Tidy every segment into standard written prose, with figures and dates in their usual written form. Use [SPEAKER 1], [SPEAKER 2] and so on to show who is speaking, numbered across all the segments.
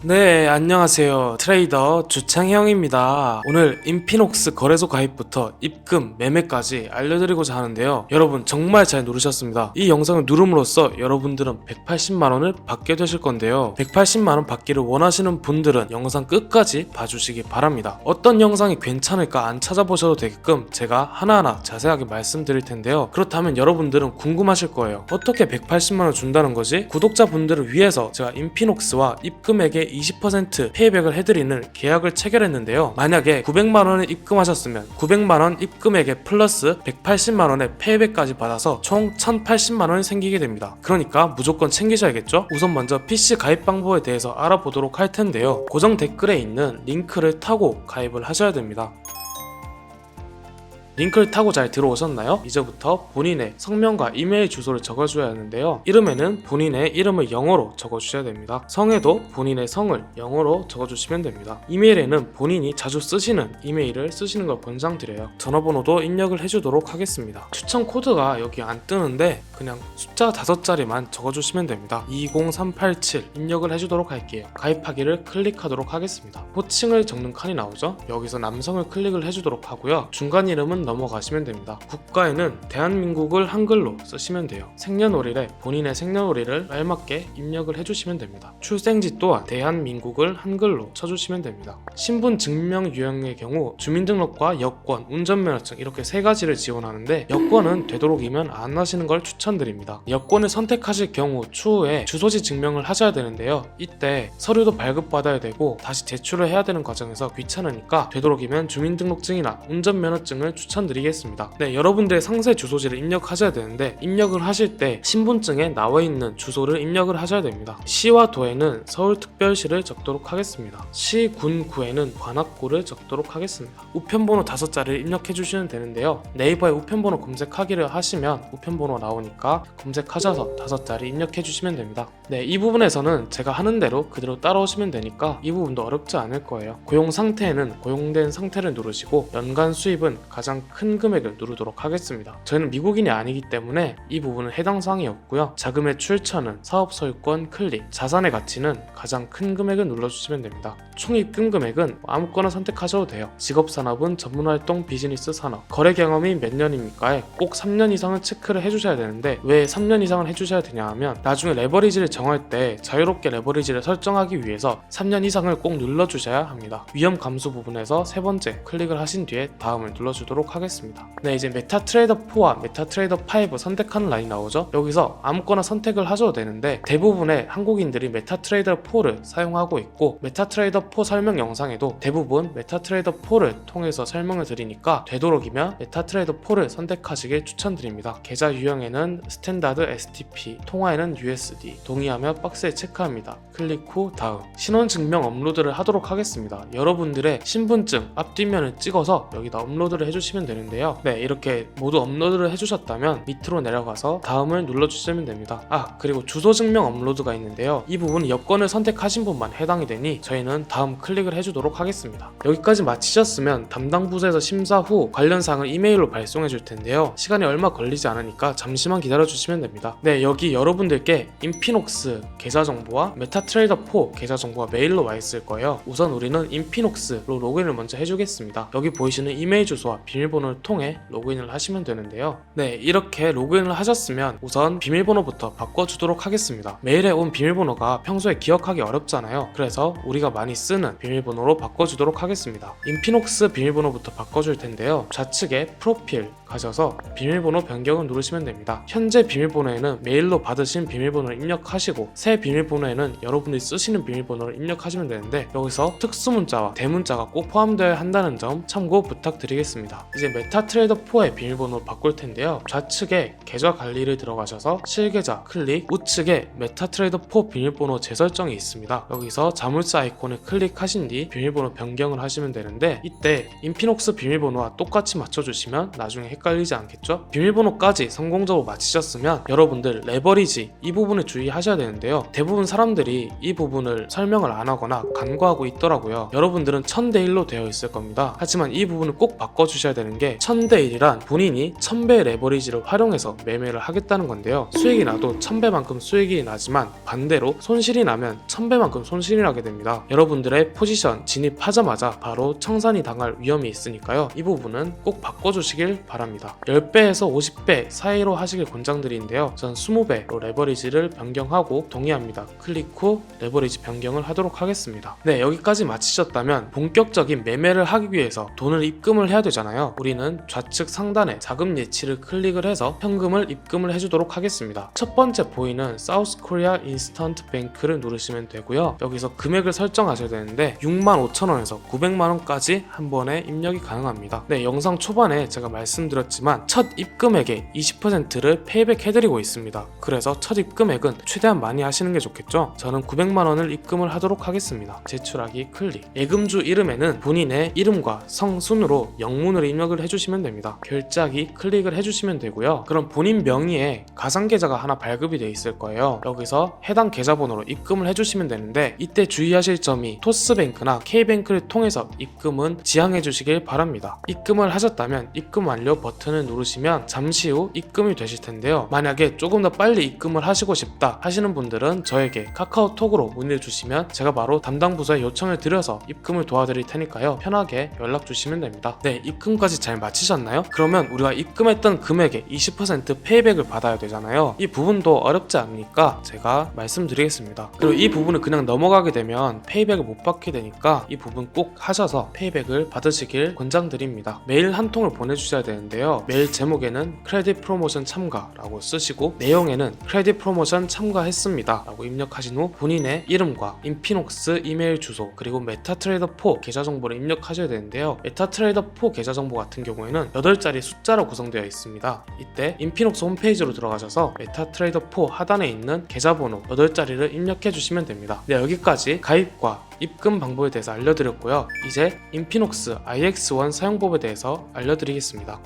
[SPEAKER 1] 네, 안녕하세요. 트레이더 주창형입니다. 오늘 인피녹스 거래소 가입부터 입금, 매매까지 알려드리고자 하는데요. 여러분 정말 잘 누르셨습니다. 이 영상을 누름으로써 여러분들은 180만원을 받게 되실 건데요. 180만원 받기를 원하시는 분들은 영상 끝까지 봐주시기 바랍니다. 어떤 영상이 괜찮을까 안 찾아보셔도 되게끔 제가 하나하나 자세하게 말씀드릴 텐데요. 그렇다면 여러분들은 궁금하실 거예요. 어떻게 180만원 준다는 거지? 구독자분들을 위해서 제가 인피녹스와 입금액의 20% 페이백을 해드리는 계약을 체결했는데요. 만약에 900만원을 입금하셨으면 900만원 입금액에 플러스 180만원의 페이백까지 받아서 총 1080만원이 생기게 됩니다. 그러니까 무조건 챙기셔야겠죠? 우선 먼저 PC 가입 방법에 대해서 알아보도록 할 텐데요. 고정 댓글에 있는 링크를 타고 가입을 하셔야 됩니다. 링크를 타고 잘 들어오셨나요? 이제부터 본인의 성명과 이메일 주소를 적어줘야 하는데요. 이름에는 본인의 이름을 영어로 적어주셔야 됩니다. 성에도 본인의 성을 영어로 적어주시면 됩니다. 이메일에는 본인이 자주 쓰시는 이메일을 쓰시는 걸 권장드려요. 전화번호도 입력을 해주도록 하겠습니다. 추천 코드가 여기 안 뜨는데 그냥 숫자 5자리만 적어주시면 됩니다. 20387 입력을 해주도록 할게요. 가입하기를 클릭하도록 하겠습니다. 호칭을 적는 칸이 나오죠? 여기서 남성을 클릭을 해주도록 하고요. 중간 이름은 넘어가시면 됩니다. 국가에는 대한민국을 한글로 쓰시면 돼요. 생년월일에 본인의 생년월일을 알맞게 입력을 해주시면 됩니다. 출생지 또한 대한민국을 한글로 쳐주시면 됩니다. 신분 증명 유형의 경우 주민등록과 여권, 운전면허증 이렇게 3가지를 지원하는데 여권은 되도록이면 안 하시는 걸 추천드립니다. 여권을 선택하실 경우 추후에 주소지 증명을 하셔야 되는데요. 이때 서류도 발급받아야 되고 다시 제출을 해야 되는 과정에서 귀찮으니까 되도록이면 주민등록증이나 운전면허증을 추천드리겠습니다. 네, 여러분들의 상세 주소지를 입력하셔야 되는데 입력을 하실 때 신분증에 나와 있는 주소를 입력을 하셔야 됩니다. 시와 도에는 서울특별시를 적도록 하겠습니다. 시, 군, 구에는 관악구를 적도록 하겠습니다. 우편번호 5자리를 입력해 주시면 되는데요. 네이버에 우편번호 검색하기를 하시면 우편번호 나오니까 검색하셔서 5자리 입력해 주시면 됩니다. 네, 이 부분에서는 제가 하는 대로 그대로 따라오시면 되니까 이 부분도 어렵지 않을 거예요. 고용 상태에는 고용된 상태를 누르시고 연간 수입은 가장 큰 금액을 누르도록 하겠습니다. 저희는 미국인이 아니기 때문에 이 부분은 해당 사항이 없고요. 자금의 출처는 사업소유권 클릭, 자산의 가치는 가장 큰 금액을 눌러주시면 됩니다. 총 입금 금액은 아무거나 선택하셔도 돼요. 직업산업은 전문활동, 비즈니스 산업, 거래 경험이 몇 년입니까에 꼭 3년 이상을 체크를 해주셔야 되는데 왜 3년 이상을 해주셔야 되냐 하면 나중에 레버리지를 정할 때 자유롭게 레버리지를 설정하기 위해서 3년 이상을 꼭 눌러주셔야 합니다. 위험 감수 부분에서 3번째 클릭을 하신 뒤에 다음을 눌러주도록 하겠습니다. 네, 이제 메타트레이더 4와 메타트레이더 5 선택하는 라인이 나오죠. 여기서 아무거나 선택을 하셔도 되는데 대부분의 한국인들이 메타트레이더 4를 사용하고 있고 메타트레이더 4 설명 영상에도 대부분 메타트레이더 4를 통해서 설명을 드리니까 되도록이면 메타트레이더 4를 선택하시길 추천드립니다. 계좌 유형에는 스탠다드 STP, 통화에는 USD, 동의하며 박스에 체크합니다. 클릭 후 다음, 신원증명 업로드를 하도록 하겠습니다. 여러분들의 신분증 앞뒷면을 찍어서 여기다 업로드를 해주시면 되는데요. 네, 이렇게 모두 업로드를 해주셨다면 밑으로 내려가서 다음을 눌러주시면 됩니다. 그리고 주소 증명 업로드가 있는데요. 이 부분은 여권을 선택하신 분만 해당이 되니 저희는 다음 클릭을 해주도록 하겠습니다. 여기까지 마치셨으면 담당 부서에서 심사 후 관련 사항을 이메일로 발송해 줄 텐데요. 시간이 얼마 걸리지 않으니까 잠시만 기다려 주시면 됩니다. 네, 여기 여러분들께 인피녹스 계좌 정보와 메타트레이더 4 계좌 정보가 메일로 와 있을 거예요. 우선 우리는 인피녹스로 로그인을 먼저 해주겠습니다. 여기 보이시는 이메일 주소와 비밀번호를 통해 로그인을 하시면 되는데요. 네, 이렇게 로그인을 하셨으면 우선 비밀번호부터 바꿔주도록 하겠습니다. 메일에 온 비밀번호가 평소에 기억하기 어렵잖아요. 그래서 우리가 많이 쓰는 비밀번호로 바꿔주도록 하겠습니다. 인피녹스 비밀번호부터 바꿔줄 텐데요. 좌측에 프로필 가셔서 비밀번호 변경을 누르시면 됩니다. 현재 비밀번호에는 메일로 받으신 비밀번호를 입력하시고 새 비밀번호에는 여러분들이 쓰시는 비밀번호를 입력하시면 되는데 여기서 특수문자와 대문자가 꼭 포함되어야 한다는 점 참고 부탁드리겠습니다. 이제 메타트레이더 4의 비밀번호를 바꿀 텐데요. 좌측에 계좌 관리를 들어가셔서 실계좌 클릭, 우측에 메타트레이더 4 비밀번호 재설정이 있습니다. 여기서 자물쇠 아이콘을 클릭하신 뒤 비밀번호 변경을 하시면 되는데 이때 인피녹스 비밀번호와 똑같이 맞춰주시면 나중에 헷갈리지 않겠죠? 비밀번호까지 성공적으로 맞히셨으면 여러분들 레버리지 이 부분에 주의하셔야 되는데요. 대부분 사람들이 이 부분을 설명을 안 하거나 간과하고 있더라고요. 여러분들은 1000대 1로 되어 있을 겁니다. 하지만 이 부분을 꼭 바꿔주셔야 되는데 되는 게 1000대 1이란 본인이 1000배 레버리지를 활용해서 매매를 하겠다는 건데요. 수익이 나도 1000배만큼 수익이 나지만 반대로 손실이 나면 1000배만큼 손실이 나게 됩니다. 여러분들의 포지션 진입하자마자 바로 청산이 당할 위험이 있으니까요. 이 부분은 꼭 바꿔주시길 바랍니다. 10배에서 50배 사이로 하시길 권장드리는데요. 전 20배로 레버리지를 변경하고 동의합니다. 클릭 후 레버리지 변경을 하도록 하겠습니다. 네, 여기까지 마치셨다면 본격적인 매매를 하기 위해서 돈을 입금을 해야 되잖아요. 우리는 좌측 상단에 자금 예치를 클릭을 해서 현금을 입금을 해주도록 하겠습니다. 첫 번째 보이는 사우스 코리아 인스턴트 뱅크를 누르시면 되고요. 여기서 금액을 설정하셔야 되는데 65,000원에서 900만원까지 한 번에 입력이 가능합니다. 네, 영상 초반에 제가 말씀드렸지만 첫 입금액의 20%를 페이백 해드리고 있습니다. 그래서 첫 입금액은 최대한 많이 하시는 게 좋겠죠. 저는 900만원을 입금을 하도록 하겠습니다. 제출하기 클릭. 예금주 이름에는 본인의 이름과 성 순으로 영문으로 입력을 해주시면 됩니다. 결제하기 클릭을 해주시면 되고요. 그럼 본인 명의의 가상계좌가 하나 발급이 되어 있을 거예요. 여기서 해당 계좌번호로 입금을 해주시면 되는데 이때 주의하실 점이 토스뱅크나 K뱅크를 통해서 입금은 지양해 주시길 바랍니다. 입금을 하셨다면 입금 완료 버튼을 누르시면 잠시 후 입금이 되실 텐데요. 만약에 조금 더 빨리 입금을 하시고 싶다 하시는 분들은 저에게 카카오톡으로 문의를 주시면 제가 바로 담당 부서에 요청을 드려서 입금을 도와드릴 테니까요. 편하게 연락 주시면 됩니다. 네, 입금까지 잘 마치셨나요? 그러면 우리가 입금했던 금액의 20% 페이백을 받아야 되잖아요. 이 부분도 어렵지 않으니까 제가 말씀드리겠습니다. 그리고 이 부분을 그냥 넘어가게 되면 페이백을 못 받게 되니까 이 부분 꼭 하셔서 페이백을 받으시길 권장드립니다. 메일 한 통을 보내주셔야 되는데요. 메일 제목에는 크레딧 프로모션 참가라고 쓰시고 내용에는 크레딧 프로모션 참가했습니다 라고 입력하신 후 본인의 이름과 인피녹스 이메일 주소 그리고 메타트레이더4 계좌 정보를 입력하셔야 되는데요. 메타트레이더4 계좌 정보 같은 경우에는 8자리 숫자로 구성되어 있습니다. 이때 인피녹스 홈페이지로 들어가셔서 메타트레이더4 하단에 있는 계좌번호 8자리를 입력해 주시면 됩니다. 네, 여기까지 가입과 입금 방법에 대해서 알려드렸고요. 이제 인피녹스 IX1 사용법에 대해서 알려드리겠습니다.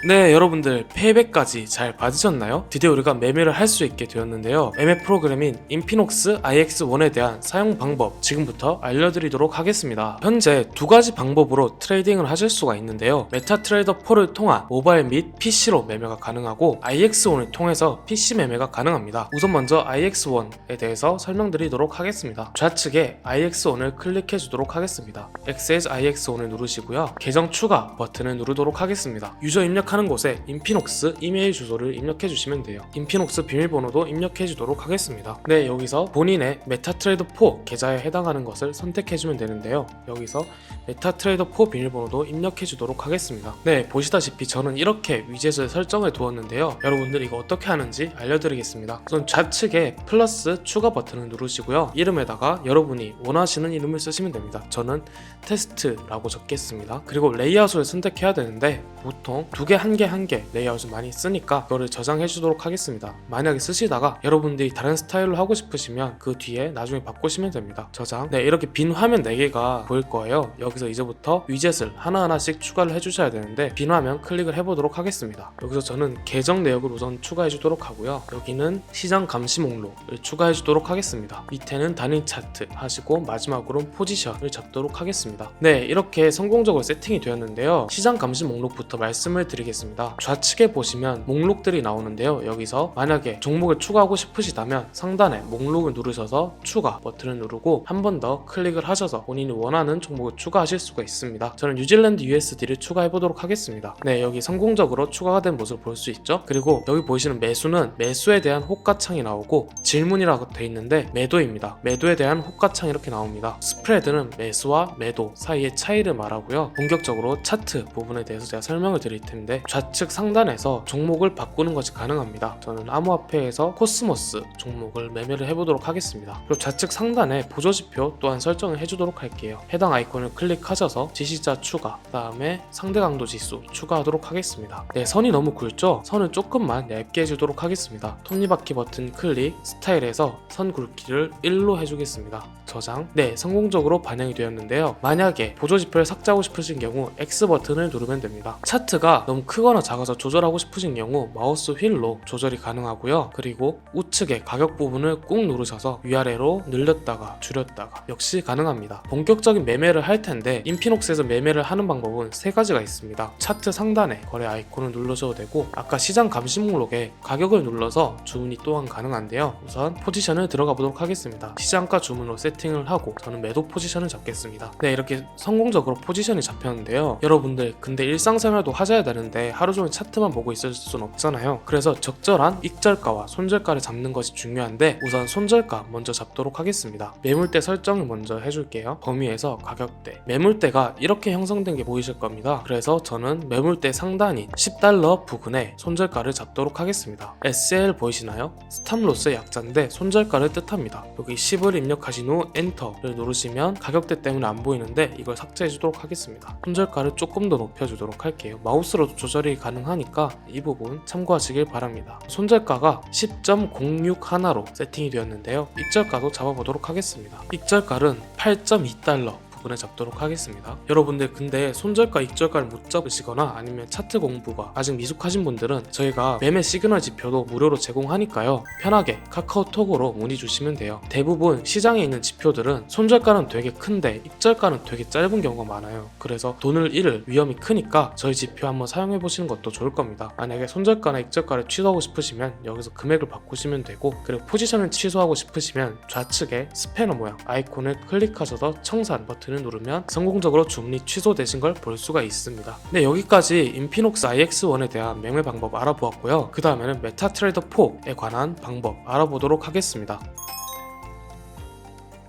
[SPEAKER 1] 네, 여러분들 페이백까지 잘 받으셨나요? 드디어 우리가 매매를 할 수 있게 되었는데요. 매매 프로그램인 인피녹스 IX1에 대한 사용 방법 지금부터 알려드리도록 하겠습니다. 현재 두 가지 방법으로 트레이딩을 하실 수가 있는데요. 메타트레이더4를 통한 모바일 및 PC로 매매가 가능하고 IX1을 통해서 PC 매매가 가능합니다. 우선 먼저 IX1에 대해서 설명드리도록 하겠습니다. 좌측에 IX1을 클릭해 주도록 하겠습니다. Access IX1을 누르시고요. 계정 추가 버튼을 누르도록 하겠습니다. 유저 입력하는 곳에 인피녹스 이메일 주소를 입력해 주시면 돼요. 인피녹스 비밀번호도 입력해 주도록 하겠습니다. 네, 여기서 본인의 메타트레이더4 계좌에 해당하는 것을 선택해 주면 되는데요. 여기서 메타트레이더4 비밀번호도 입력해 주도록 하겠습니다. 네, 보시다시피 저는 이렇게 위젯을 설정해 두었는데요. 여러분들 이거 어떻게 하는지 알려드리겠습니다. 우선 좌측에 플러스 추가 버튼을 누르시고요. 이름에다가 여러분이 원하시는 이름을 쓰시면 됩니다. 저는 테스트라고 적겠습니다. 그리고 레이아웃을 선택해야 되는데 보통 한 개 레이아웃을 많이 쓰니까 그거를 저장해 주도록 하겠습니다. 만약에 쓰시다가 여러분들이 다른 스타일로 하고 싶으시면 그 뒤에 나중에 바꾸시면 됩니다. 저장. 네, 이렇게 빈 화면 4개가 보일 거예요. 여기서 이제부터 위젯을 하나하나씩 추가를 해주셔야 되는데 빈 화면 클릭을 해보도록 하겠습니다. 여기서 저는 계정 내역을 우선 추가해 주도록 하고요. 여기는 시장 감시 목록을 추가해 주도록 하겠습니다. 밑에는 단일 차트 하시고 마지막으로는 포지션을 잡도록 하겠습니다. 네, 이렇게 성공적으로 세팅이 되었는데요. 시장 감시 목록부터 말씀을 드리겠습니다. 좌측에 보시면 목록들이 나오는데요. 여기서 만약에 종목을 추가하고 싶으시다면 상단에 목록을 누르셔서 추가 버튼을 누르고 한 번 더 클릭을 하셔서 본인이 원하는 종목을 추가하실 수가 있습니다. 저는 뉴질랜드 USD를 추가해 보도록 하겠습니다. 네, 여기 성공적으로 추가가 된 모습을 볼 수 있죠. 그리고 여기 보시는 매수는 매수에 대한 호가창이 나오고 질문이라고 되어 있는데 매도입니다. 매도에 대한 호가창 이렇게 나옵니다. 스프레드는 매수와 매도 사이의 차이를 말하고요. 본격적으로 차트 부분에 대해서 제가 설명을 드릴 텐데 좌측 상단에서 종목을 바꾸는 것이 가능합니다. 저는 암호화폐에서 코스모스 종목을 매매를 해보도록 하겠습니다. 그리고 좌측 상단에 보조지표 또한 설정을 해주도록 할게요. 해당 아이콘을 클릭하셔서 지시자 추가, 그 다음에 상대 강도 지수 추가하도록 하겠습니다. 네, 선이 너무 굵죠? 선을 조금만 얇게 해주도록 하겠습니다. 톱니바퀴 버튼 클릭, 스타일에서 선 굵기를 1로 해주겠습니다. 저장. 네, 성공적으로 반영이 되었는데요. 만약에 보조지표를 삭제하고 싶으신 경우 X 버튼을 누르면 됩니다. 차트가 너무 좀 크거나 작아서 조절하고 싶으신 경우 마우스 휠로 조절이 가능하고요. 그리고 우측의 가격 부분을 꾹 누르셔서 위아래로 늘렸다가 줄였다가 역시 가능합니다. 본격적인 매매를 할 텐데 인피녹스에서 매매를 하는 방법은 세 가지가 있습니다. 차트 상단에 거래 아이콘을 눌러줘도 되고, 아까 시장 감시 목록에 가격을 눌러서 주문이 또한 가능한데요. 우선 포지션을 들어가 보도록 하겠습니다. 시장가 주문으로 세팅을 하고 저는 매도 포지션을 잡겠습니다. 네, 이렇게 성공적으로 포지션이 잡혔는데요. 여러분들 근데 일상생활도 하셔야 되는데 하루 종일 차트만 보고 있을 수는 없잖아요. 그래서 적절한 익절가와 손절가를 잡는 것이 중요한데, 우선 손절가 먼저 잡도록 하겠습니다. 매물대 설정을 먼저 해줄게요. 범위에서 가격대, 매물대가 이렇게 형성된 게 보이실 겁니다. 그래서 저는 매물대 상단인 $10 부근에 손절가를 잡도록 하겠습니다. SL 보이시나요? 스탑로스의 약자인데 손절가를 뜻합니다. 여기 10을 입력하신 후 엔터를 누르시면 가격대 때문에 안 보이는데 이걸 삭제해 주도록 하겠습니다. 손절가를 조금 더 높여주도록 할게요. 마우스로도 조절이 가능하니까 이 부분 참고하시길 바랍니다. 손절가가 10.06 세팅이 되었는데요. 익절가도 잡아보도록 하겠습니다. 익절가는 $8.2 부분에 잡도록 하겠습니다. 여러분들 근데 손절가 익절가를 못 잡으시거나 아니면 차트 공부가 아직 미숙하신 분들은 저희가 매매 시그널 지표도 무료로 제공하니까요, 편하게 카카오톡으로 문의 주시면 돼요. 대부분 시장에 있는 지표들은 손절가는 되게 큰데 익절가는 되게 짧은 경우가 많아요. 그래서 돈을 잃을 위험이 크니까 저희 지표 한번 사용해 보시는 것도 좋을 겁니다. 만약에 손절가나 익절가를 취소하고 싶으시면 여기서 금액을 바꾸시면 되고, 그리고 포지션을 취소하고 싶으시면 좌측에 스패너 모양 아이콘을 클릭하셔서 청산 버튼을 누르면 성공적으로 주문이 취소되신 걸 볼 수가 있습니다. 네, 여기까지 인피녹스 IX1에 대한 매매 방법 알아보았고요. 그 다음에는 메타트레이더 4에 관한 방법 알아보도록 하겠습니다.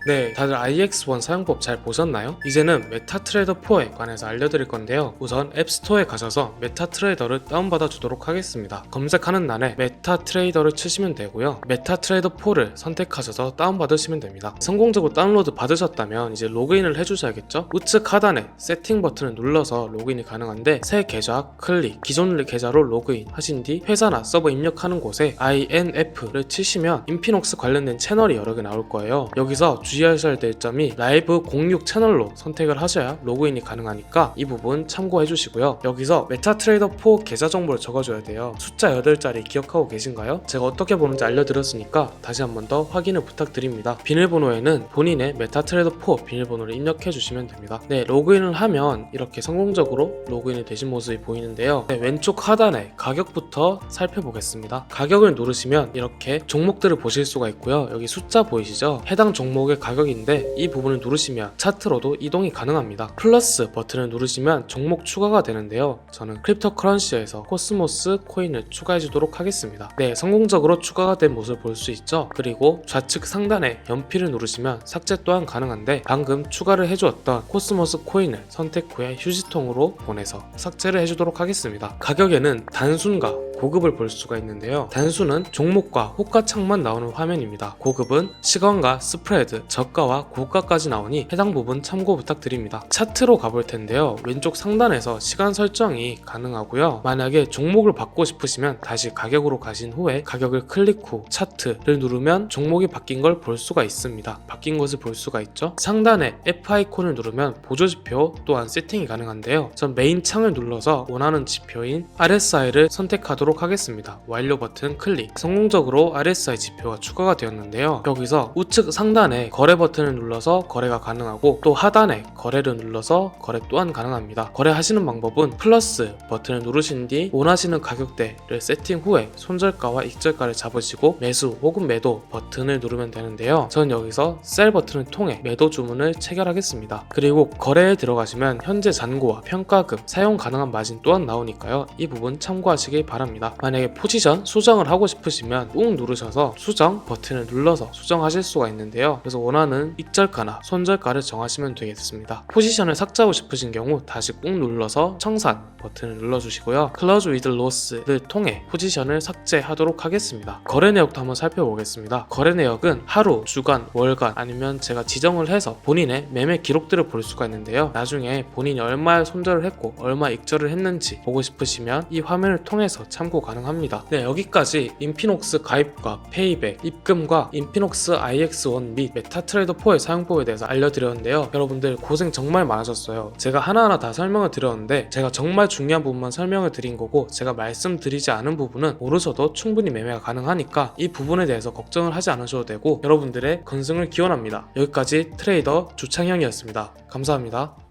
[SPEAKER 1] 네, 다들 IX1 사용법 잘 보셨나요? 이제는 메타트레이더 4에 관해서 알려드릴 건데요. 우선 앱스토어에 가셔서 메타트레이더를 다운받아 주도록 하겠습니다. 검색하는欄에 메타트레이더를 치시면 되고요. 메타트레이더 4를 선택하셔서 다운받으시면 됩니다. 성공적으로 다운로드 받으셨다면 이제 로그인을 해주셔야겠죠? 우측 하단에 세팅 버튼을 눌러서 로그인이 가능한데, 새 계좌 클릭, 기존 계좌로 로그인 하신 뒤 회사나 서버 입력하는 곳에 INF를 치시면 인피녹스 관련된 채널이 여러 개 나올 거예요. 여기서 주의하셔야 될 점이 라이브 06 채널로 선택을 하셔야 로그인이 가능하니까 이 부분 참고해 주시고요. 여기서 메타트레이더 4 계좌 정보를 적어줘야 돼요. 숫자 8자리 기억하고 계신가요? 제가 어떻게 보는지 알려드렸으니까 다시 한 번 더 확인을 부탁드립니다. 비밀번호에는 본인의 메타트레이더 4 비밀번호를 입력해 주시면 됩니다. 네, 로그인을 하면 이렇게 성공적으로 로그인이 되신 모습이 보이는데요. 네, 왼쪽 하단에 가격부터 살펴보겠습니다. 가격을 누르시면 이렇게 종목들을 보실 수가 있고요. 여기 숫자 보이시죠? 해당 종목의 가격인데 이 부분을 누르시면 차트로도 이동이 가능합니다. 플러스 버튼을 누르시면 종목 추가가 되는데요. 저는 크립토커런시에서 코스모스 코인을 추가해 주도록 하겠습니다. 네, 성공적으로 추가가 된 모습을 볼 수 있죠. 그리고 좌측 상단에 연필을 누르시면 삭제 또한 가능한데, 방금 추가를 해주었던 코스모스 코인을 선택 후에 휴지통으로 보내서 삭제를 해주도록 하겠습니다. 가격에는 단순과 고급을 볼 수가 있는데요. 단순은 종목과 호가창만 나오는 화면입니다. 고급은 시간과 스프레드, 저가와 고가까지 나오니 해당 부분 참고 부탁드립니다. 차트로 가볼 텐데요. 왼쪽 상단에서 시간 설정이 가능하고요. 만약에 종목을 받고 싶으시면 다시 가격으로 가신 후에 가격을 클릭 후 차트를 누르면 종목이 바뀐 걸 볼 수가 있습니다. 바뀐 것을 볼 수가 있죠. 상단에 F 아이콘을 누르면 보조지표 또한 세팅이 가능한데요. 전 메인 창을 눌러서 원하는 지표인 RSI를 선택하도록 하겠습니다. 완료 버튼 클릭. 성공적으로 RSI 지표가 추가가 되었는데요. 여기서 우측 상단에 거래 버튼을 눌러서 거래가 가능하고, 또 하단에 거래를 눌러서 거래 또한 가능합니다. 거래하시는 방법은 플러스 버튼을 누르신 뒤 원하시는 가격대를 세팅 후에 손절가와 익절가를 잡으시고 매수 혹은 매도 버튼을 누르면 되는데요. 전 여기서 셀 버튼을 통해 매도 주문을 체결하겠습니다. 그리고 거래에 들어가시면 현재 잔고와 평가금, 사용 가능한 마진 또한 나오니까요. 이 부분 참고하시기 바랍니다. 만약에 포지션 수정을 하고 싶으시면 꾹 누르셔서 수정 버튼을 눌러서 수정하실 수가 있는데요. 그래서 원하는 익절가나 손절가를 정하시면 되겠습니다. 포지션을 삭제하고 싶으신 경우 다시 꾹 눌러서 청산 버튼을 눌러주시고요. Close with Loss를 통해 포지션을 삭제하도록 하겠습니다. 거래 내역도 한번 살펴보겠습니다. 거래 내역은 하루, 주간, 월간 아니면 제가 지정을 해서 본인의 매매 기록들을 볼 수가 있는데요. 나중에 본인이 얼마에 손절을 했고 얼마 익절을 했는지 보고 싶으시면 이 화면을 통해서 참고 참고 가능합니다. 네, 여기까지 인피녹스 가입과 페이백, 입금과 인피녹스 IX1 및 메타트레이더4의 사용법에 대해서 알려드렸는데요. 여러분들 고생 정말 많으셨어요. 제가 하나하나 다 설명을 드렸는데 제가 정말 중요한 부분만 설명을 드린 거고 제가 말씀드리지 않은 부분은 모르셔도 충분히 매매가 가능하니까 이 부분에 대해서 걱정을 하지 않으셔도 되고 여러분들의 건승을 기원합니다. 여기까지 트레이더 주창형이었습니다. 감사합니다.